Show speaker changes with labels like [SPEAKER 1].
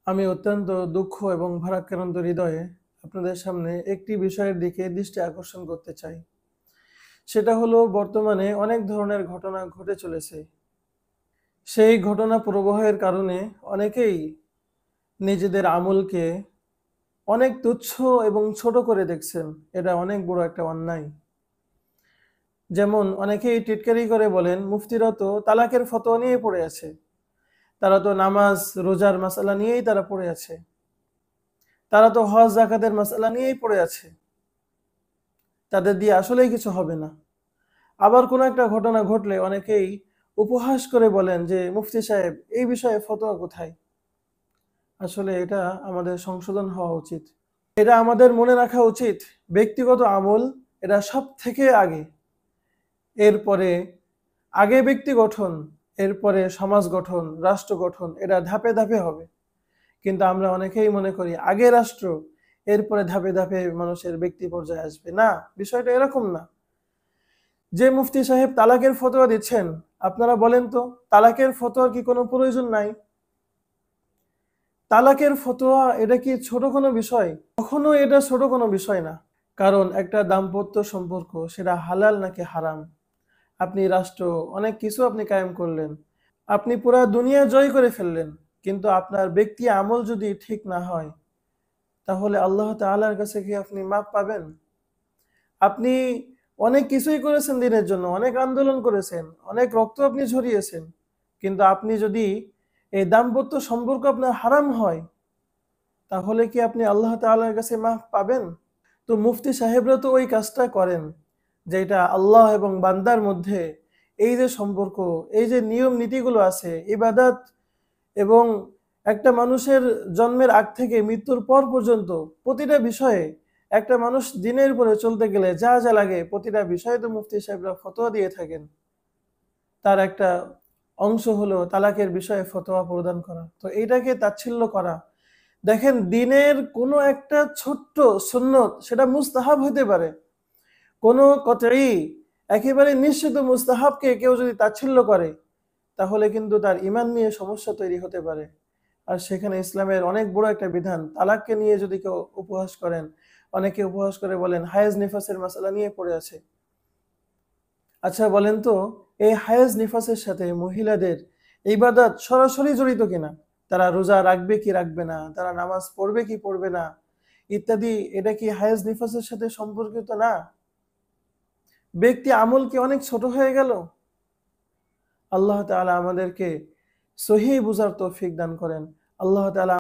[SPEAKER 1] আমি অত্যন্ত দুঃখ এবং ভারাক্রান্ত হৃদয়ে আপনাদের সামনে একটি বিষয়ের দিকে দৃষ্টি আকর্ষণ করতে চাই। সেটা হলো বর্তমানে অনেক ধরনের ঘটনা ঘটে চলেছে। সেই ঘটনা প্রবাহের কারণে অনেকেই নিজেদের আমলকে অনেক তুচ্ছ এবং ছোট করে দেখছেন। এটা অনেক বড় একটা অন্যায়। যেমন অনেকেই টিটকারি করে বলেন, মুফতিরা তো তালাকের ফতোয়া নিয়ে পড়ে আছে, তারা তো নামাজ রোজার মাসালা নিয়েই তারা পড়ে আছে, তারা তো হজ জাকাতের মাসালা নিয়েই পড়ে আছে, তাদের দিয়ে আসলেই কিছু হবে না। আবার কোনো একটা ঘটনা ঘটলে অনেকেই উপহাস করে বলেন যে, মুফতি সাহেব এই বিষয়ে ফতোয়া কোথায়? আসলে এটা আমাদের সংশোধন হওয়া উচিত। এটা আমাদের মনে রাখা উচিত, ব্যক্তিগত আমল এটা সব থেকে আগে, এরপরে আগে ব্যক্তি গঠন, এরপরে সমাজ গঠন, রাষ্ট্র গঠন, এটা ধাপে ধাপে হবে। কিন্তু আমরা অনেকেই মনে করি আগে রাষ্ট্র, এরপরে ধাপে ধাপে মানুষের ব্যক্তি পর্যায়ে আসবে। না, বিষয়টা এরকম না। যে মুফতি সাহেব তালাকের ফতোয়া দিচ্ছেন, আপনারা বলেন তো তালাকের ফতোয়ার কি কোনো প্রয়োজন নাই? তালাকের ফতোয়া এটা কি ছোট কোনো বিষয়? কখনো এটা ছোট কোনো বিষয় না। কারণ একটা দাম্পত্য সম্পর্ক সেটা হালাল নাকি হারাম, আপনি রাষ্ট্র অনেক কিছু আপনি কায়েম করলেন, আপনি পুরা দুনিয়া জয় করে ফেললেন, কিন্তু আপনার ব্যক্তি আমল যদি ঠিক না হয়, তাহলে আল্লাহ তাআলার কাছে কি আপনি মাপ পাবেন? আপনি অনেক কিছুই করেছেন দিনের জন্য, অনেক আন্দোলন করেছেন, অনেক রক্ত আপনি ঝরিয়েছেন, কিন্তু আপনি যদি এই দাম্পত্য সম্পর্ক আপনার হারাম হয়, তাহলে কি আপনি আল্লাহ তাআলার কাছে মাফ পাবেন? তো মুফতি সাহেবরা তো ওই কাজটা করেন, যেটা আল্লাহ এবং বান্দার মধ্যে এই যে সম্পর্ক, এই যে নিয়ম নীতিগুলো আছে, ইবাদত এবং একটা মানুষের জন্মের আগ থেকে মৃত্যুর পর পর্যন্ত প্রতিটা বিষয়ে একটা মানুষ দিনের পরে চলতে গেলে যা যা লাগে প্রতিটা বিষয়ে তো মুফতি সাহেবরা ফতোয়া দিয়ে থাকেন। তার একটা অংশ হলো তালাকের বিষয়ে ফতোয়া প্রদান করা। তো এইটাকে তাচ্ছিল্য করা, দেখেন দিনের কোনো একটা ছোট্ট সুন্নত সেটা মুস্তাহাব হতে পারে, কোনো কতই একেবারে নিশ্চিত মুস্তাহাবকে কেউ যদি তাচ্ছিল্য করে, তাহলে কিন্তু তার ঈমান নিয়ে সমস্যা তৈরি হতে পারে। আর সেখানে ইসলামের অনেক বড় একটা বিধান, তালাককে নিয়ে যদি কেউ উপহাস করেন, অনেকে উপহাস করে বলেন হায়েজ নিফাসের মাসালা নিয়ে পড়ে আছে। আচ্ছা বলেন তো, এই হায়েজ নিফাসের সাথে মহিলাদের ইবাদত সরাসরি জড়িত কিনা? তারা রোজা রাখবে কি রাখবে না, তারা নামাজ পড়বে কি পড়বে না ইত্যাদি, এটা কি হায়েজ নিফাসের সাথে সম্পর্কিত না? ব্যক্তি আমল কি অনেক ছোট হয়ে গেল? আল্লাহ তাআলা আমাদেরকে সহিহ বুঝার তৌফিক দান করেন। আল্লাহ তাআলা